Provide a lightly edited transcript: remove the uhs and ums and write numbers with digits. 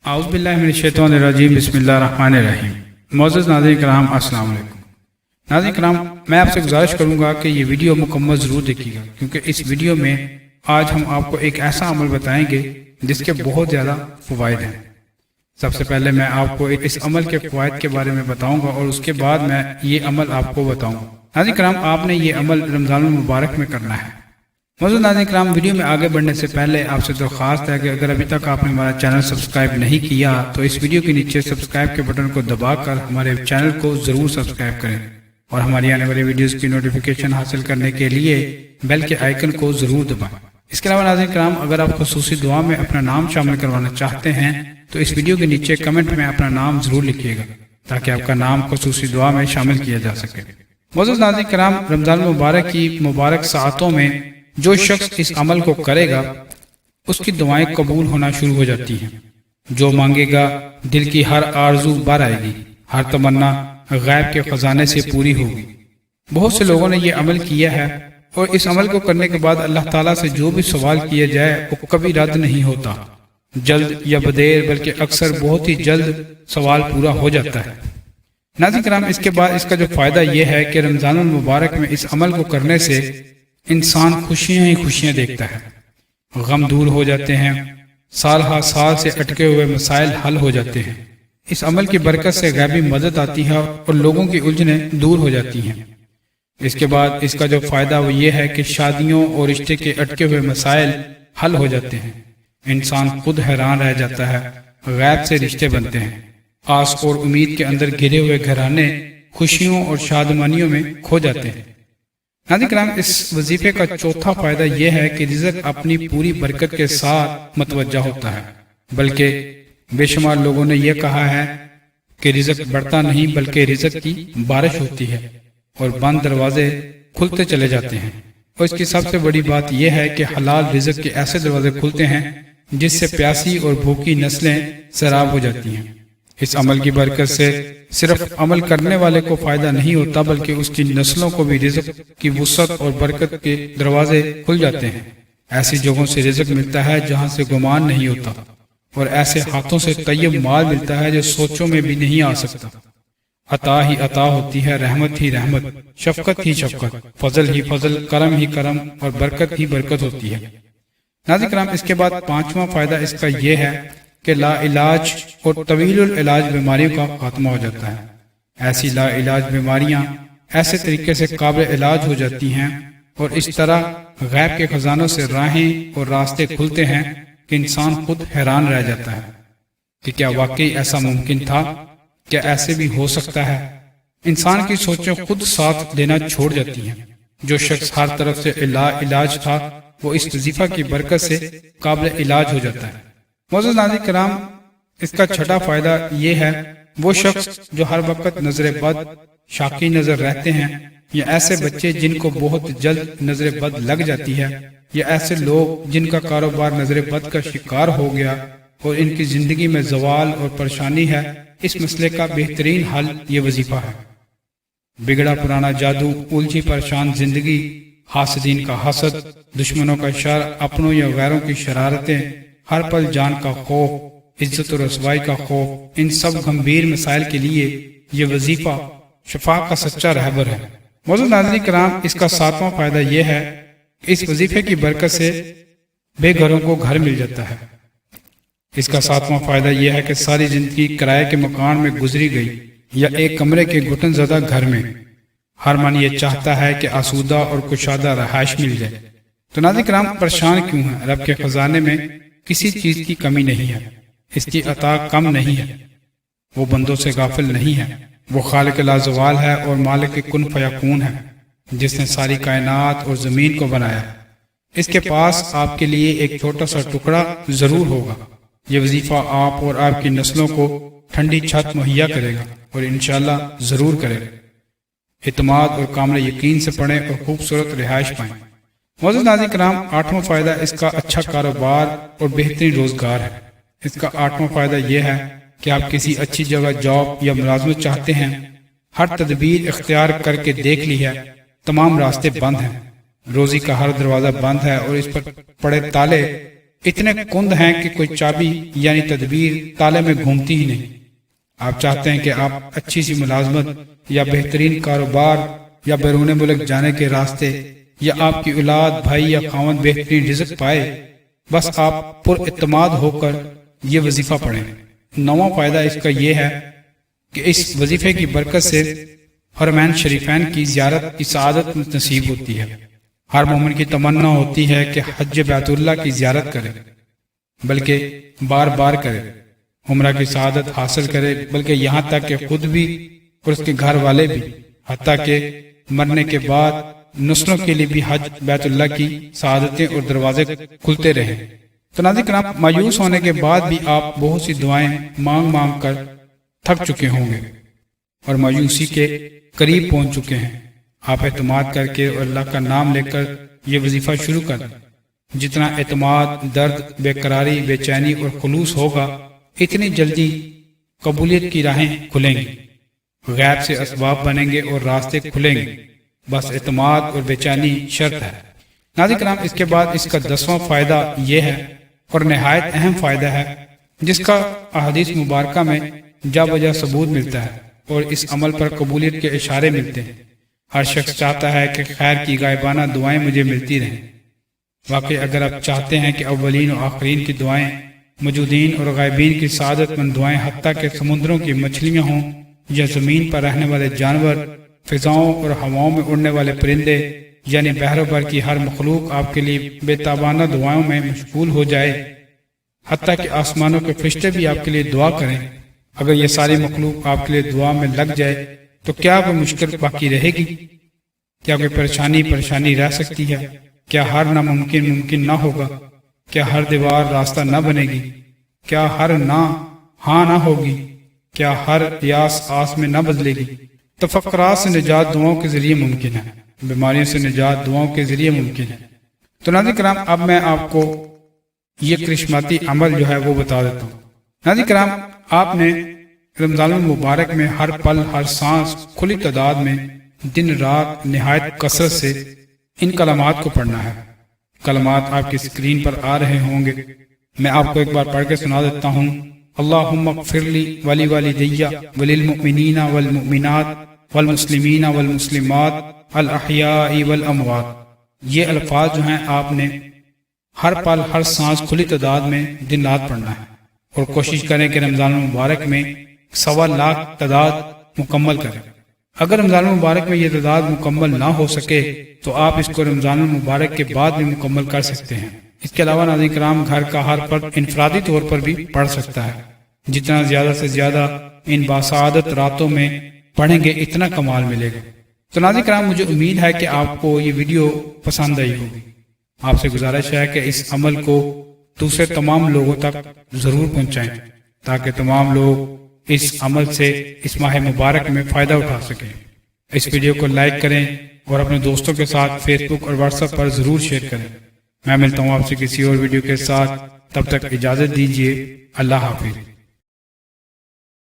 اعوذ باللہ من الشیطان الرجیم بسم اللہ الرحمن الرحیم۔ معزز ناظرین کرام السلام علیکم۔ ناظرین کرام، میں آپ سے گزارش کروں گا کہ یہ ویڈیو مکمل ضرور دیکھیے گا، کیونکہ اس ویڈیو میں آج ہم آپ کو ایک ایسا عمل بتائیں گے جس کے بہت زیادہ فوائد ہیں۔ سب سے پہلے میں آپ کو اس عمل کے فوائد کے بارے میں بتاؤں گا اور اس کے بعد میں یہ عمل آپ کو بتاؤں گا۔ ناظرین کرام، آپ نے یہ عمل رمضان المبارک میں کرنا ہے۔ موجود ناظرین کرام، ویڈیو میں آگے بڑھنے سے پہلے آپ سے درخواست ہے کہ اگر ابھی تک آپ نے ہمارا چینل سبسکرائب نہیں کیا تو اس ویڈیو کے نیچے سبسکرائب کے بٹن کو دبا کر ہمارے چینل کو ضرور سبسکرائب کریں اور ہماری آنے والی ویڈیوز کی نوٹیفیکیشن حاصل کرنے کے لیے بیل کے آئیکن کو ضرور دبائیں۔ اس کے علاوہ ناظرین کرام، اگر آپ خصوصی دعا میں اپنا نام شامل کروانا چاہتے ہیں تو اس ویڈیو کے نیچے کمنٹ میں اپنا نام ضرور لکھیے گا تاکہ آپ کا نام خصوصی دعا میں شامل کیا جا سکے۔ معزز ناظرین کرام، رمضان المبارک کی مبارک ساعتوں میں جو شخص اس عمل کو کرے گا اس کی دعائیں قبول ہونا شروع ہو جاتی ہیں۔ جو مانگے گا دل کی ہر آرزو بار آئے گی، ہر تمنا غیب کے خزانے سے پوری ہوگی۔ بہت سے لوگوں نے یہ عمل کیا ہے اور اس عمل کو کرنے کے بعد اللہ تعالیٰ سے جو بھی سوال کیا جائے وہ کبھی رد نہیں ہوتا، جلد یا بدیر بلکہ اکثر بہت ہی جلد سوال پورا ہو جاتا ہے۔ ناظرین کرام، اس کے بعد اس کا جو فائدہ یہ ہے کہ رمضان المبارک میں اس عمل کو کرنے سے انسان خوشیاں ہی خوشیاں دیکھتا ہے، غم دور ہو جاتے ہیں، سال ہا سال سے اٹکے ہوئے مسائل حل ہو جاتے ہیں۔ اس عمل کی برکت سے غیبی مدد آتی ہے اور لوگوں کی الجھنیں دور ہو جاتی ہیں۔ اس کے بعد اس کا جو فائدہ وہ یہ ہے کہ شادیوں اور رشتے کے اٹکے ہوئے مسائل حل ہو جاتے ہیں، انسان خود حیران رہ جاتا ہے، غیب سے رشتے بنتے ہیں، آس اور امید کے اندر گھرے ہوئے گھرانے خوشیوں اور شادمانیوں میں کھو جاتے ہیں۔ ناظرین کرام، اس وظیفے کا چوتھا فائدہ یہ ہے کہ رزق اپنی پوری برکت کے ساتھ متوجہ ہوتا ہے، بلکہ بے شمار لوگوں نے یہ کہا ہے کہ رزق بڑھتا نہیں بلکہ رزق کی بارش ہوتی ہے اور بند دروازے کھلتے چلے جاتے ہیں۔ اور اس کی سب سے بڑی بات یہ ہے کہ حلال رزق کے ایسے دروازے کھلتے ہیں جس سے پیاسی اور بھوکی نسلیں سیراب ہو جاتی ہیں۔ اس عمل کی برکت سے صرف عمل کرنے والے کو فائدہ نہیں ہوتا بلکہ اس کی نسلوں کو بھی رزق کی وسعت اور برکت کے دروازے کھل جاتے ہیں۔ ایسی جگہوں سے رزق ملتا ہے جہاں سے گمان نہیں ہوتا اور ایسے ہاتھوں سے طیب مال ملتا ہے جو سوچوں میں بھی نہیں آ سکتا۔ عطا ہی عطا ہوتی ہے، رحمت ہی رحمت، شفقت ہی شفقت، فضل ہی فضل، کرم ہی کرم اور برکت ہی برکت ہوتی ہے۔ ناظرین کرام، اس کے بعد پانچواں فائدہ اس کا یہ ہے کہ لا علاج اور طویل العلاج بیماریوں کا خاتمہ ہو جاتا ہے۔ ایسی لا علاج بیماریاں ایسے طریقے سے قابل علاج ہو جاتی ہیں اور اس طرح غیب کے خزانوں سے راہیں اور راستے کھلتے ہیں کہ انسان خود حیران رہ جاتا ہے کہ کیا واقعی ایسا ممکن تھا، کیا ایسے بھی ہو سکتا ہے۔ انسان کی سوچیں خود ساتھ دینا چھوڑ جاتی ہیں۔ جو شخص ہر طرف سے لا علاج تھا وہ اس وظیفہ کی برکت سے قابل علاج ہو جاتا ہے۔ معزز ناظرین کرام، اس کا چھٹا فائدہ یہ ہے وہ شخص جو ہر وقت نظر بد شاکی نظر رہتے ہیں، یا ایسے بچے جن کو بہت جلد نظر بد لگ جاتی ہے، یا ایسے لوگ جن کا کاروبار نظر بد کا شکار ہو گیا اور ان کی زندگی میں زوال اور پریشانی ہے، اس مسئلے کا بہترین حل یہ وظیفہ ہے۔ بگڑا پرانا جادو، الجھی پریشان زندگی، حاسدین کا حسد، دشمنوں کا شر، اپنوں یا غیروں کی شرارتیں، ہر پل جان کا خوف، عزت و رسوائی کا خوف، ان سب گمبھیر مسائل کے لیے یہ وظیفہ شفا کا سچا رہبر ہے۔ معزز ناظرین کرام، اس کا ساتواں فائدہ یہ ہے کہ اس وظیفے کی برکت سے بے گھروں کو گھر مل جاتا ہے۔ اس کا ساتواں فائدہ یہ ہے کہ ساری زندگی کرائے کے مکان میں گزری گئی یا ایک کمرے کے گھٹن زدہ گھر میں، ہر من یہ چاہتا ہے کہ آسودہ اور کشادہ رہائش مل جائے۔ تو ناظرین کرام، پریشان کیوں ہیں؟ رب کے خزانے میں کسی چیز کی کمی نہیں ہے، اس کی عطا کم نہیں ہے، وہ بندوں سے غافل نہیں ہے، وہ خالق لازوال ہے اور مالک کن فیکون ہے جس نے ساری کائنات اور زمین کو بنایا۔ اس کے پاس آپ کے لیے ایک چھوٹا سا ٹکڑا ضرور ہوگا۔ یہ وظیفہ آپ اور آپ کی نسلوں کو ٹھنڈی چھت مہیا کرے گا اور انشاءاللہ ضرور کرے گا۔ اعتماد اور کامل یقین سے پڑھیں اور خوبصورت رہائش پائیں۔ معزز ناظرین کرام، آٹھواں فائدہ اس کا اچھا کاروبار اور بہترین روزگار ہے۔ اس کا آٹھواں فائدہ یہ ہے کہ آپ کسی اچھی جگہ جاب یا ملازمت چاہتے ہیں، ہر تدبیر اختیار کر کے دیکھ لی ہے، تمام راستے بند ہیں، روزی کا ہر دروازہ بند ہے اور اس پر پڑے تالے اتنے کند ہیں کہ کوئی چابی یعنی تدبیر تالے میں گھومتی ہی نہیں۔ آپ چاہتے ہیں کہ آپ اچھی سی ملازمت یا بہترین کاروبار یا بیرون ملک جانے کے راستے یا آپ کی اولاد بھائی یا خاوند بہترین رزق پائے، بس آپ پر اعتماد ہو کر یہ وظیفہ پڑھیں۔ نواں فائدہ اس کا یہ ہے کہ اس وظیفے کی برکت سے حرمین شریفین کی زیارت کی سعادت نصیب ہوتی ہے۔ ہر مومن کی تمنا ہوتی ہے کہ حج بیت اللہ کی زیارت کرے، بلکہ بار بار کرے، عمرہ کی سعادت حاصل کرے، بلکہ یہاں تک کہ خود بھی اور اس کے گھر والے بھی، حتیٰ کہ مرنے کے بعد نسلوں کے لیے بھی حج بیت اللہ کی سعادتیں اور دروازے کھلتے رہیں۔ تو ناظرین کرام، مایوس ہونے کے بعد بھی آپ بہت سی دعائیں مانگ مانگ کر تھک چکے ہوں گے اور مایوسی کے قریب پہنچ چکے ہیں۔ آپ اعتماد کر کے اور اللہ کا نام لے کر یہ وظیفہ شروع کر دیں۔ جتنا اعتماد، درد، بے قراری، بے چینی اور خلوص ہوگا، اتنی جلدی قبولیت کی راہیں کھلیں گی، غیب سے اسباب بنیں گے اور راستے کھلیں گے۔ بس اعتماد اور بے چینی شرط ہے۔ ناظرین کرام، اس کے بعد اس کا 10واں فائدہ یہ ہے اور نہایت اہم فائدہ ہے، جس کا احادیث مبارکہ میں جا بجا ثبوت ملتا ہے اور اس عمل پر قبولیت کے اشارے ملتے ہیں۔ ہر شخص چاہتا ہے کہ خیر کی غائبانہ دعائیں مجھے ملتی رہیں۔ واقعی اگر آپ چاہتے ہیں کہ اولین و آخرین کی دعائیں، موجودین اور غائبین کی سعادت مند دعائیں، حتیٰ کہ سمندروں کی مچھلیاں ہوں یا زمین پر رہنے والے جانور، فضاؤں اور ہواؤں میں اڑنے والے پرندے، یعنی بحر و بر کی ہر مخلوق آپ کے لیے بے تابانہ دعاؤں میں مشغول ہو جائے، حتیٰ کہ آسمانوں کے فرشتے بھی آپ کے لیے دعا کریں، اگر یہ ساری مخلوق آپ کے لیے دعا میں لگ جائے تو کیا کوئی مشکل باقی رہے گی؟ کیا کوئی پریشانی رہ سکتی ہے؟ کیا ہر ناممکن ممکن نہ ہوگا؟ کیا ہر دیوار راستہ نہ بنے گی؟ کیا ہر نہ ہاں نہ ہوگی؟ کیا ہر یاس آس میں نہ بدلے گی؟ تفکرات سے نجات دعاؤں کے ذریعے ممکن ہے، بیماریوں سے نجات دعاؤں کے ذریعے ممکن ہے۔ تو ناظرین کرام، اب میں آپ کو یہ کرشماتی عمل جو ہے وہ بتا دیتا ہوں۔ ناظرین کرام، آپ نے رمضان المبارک میں ہر پل، ہر سانس، کھلی تعداد میں دن رات نہایت کثرت سے ان کلمات کو پڑھنا ہے۔ کلمات آپ کی اسکرین پر آ رہے ہوں گے، میں آپ کو ایک بار پڑھ کے سنا دیتا ہوں۔ اللہم اغفر لی ولی والدی وللمؤمنین والمؤمنات والمسلمین والمسلمات الاحیاء والاموات۔ یہ الفاظ جو ہیں آپ نے ہر پل، ہر سانس، کھلی تعداد میں دن رات پڑھنا ہے، اور کوشش کریں کہ رمضان المبارک میں 1.25 لاکھ تعداد مکمل کریں۔ اگر رمضان المبارک میں یہ تعداد مکمل نہ ہو سکے تو آپ اس کو رمضان المبارک کے بعد بھی مکمل کر سکتے ہیں۔ اس کے علاوہ ناظرین کرام، گھر کا ہر فرد انفرادی طور پر بھی پڑھ سکتا ہے۔ جتنا زیادہ سے زیادہ ان باسعادت راتوں میں پڑھیں گے، اتنا کمال ملے گا۔ تو ناظرین کرام، مجھے امید ہے کہ آپ کو یہ ویڈیو پسند آئی ہوگی۔ آپ سے گزارش ہے کہ اس عمل کو دوسرے تمام لوگوں تک ضرور پہنچائیں، تاکہ تمام لوگ اس عمل سے اس ماہ مبارک میں فائدہ اٹھا سکیں۔ اس ویڈیو کو لائک کریں اور اپنے دوستوں کے ساتھ فیس بک اور واٹس ایپ پر ضرور شیئر کریں۔ میں ملتا ہوں آپ سے کسی اور ویڈیو کے ساتھ، تب تک اجازت دیجیے۔ اللہ حافظ۔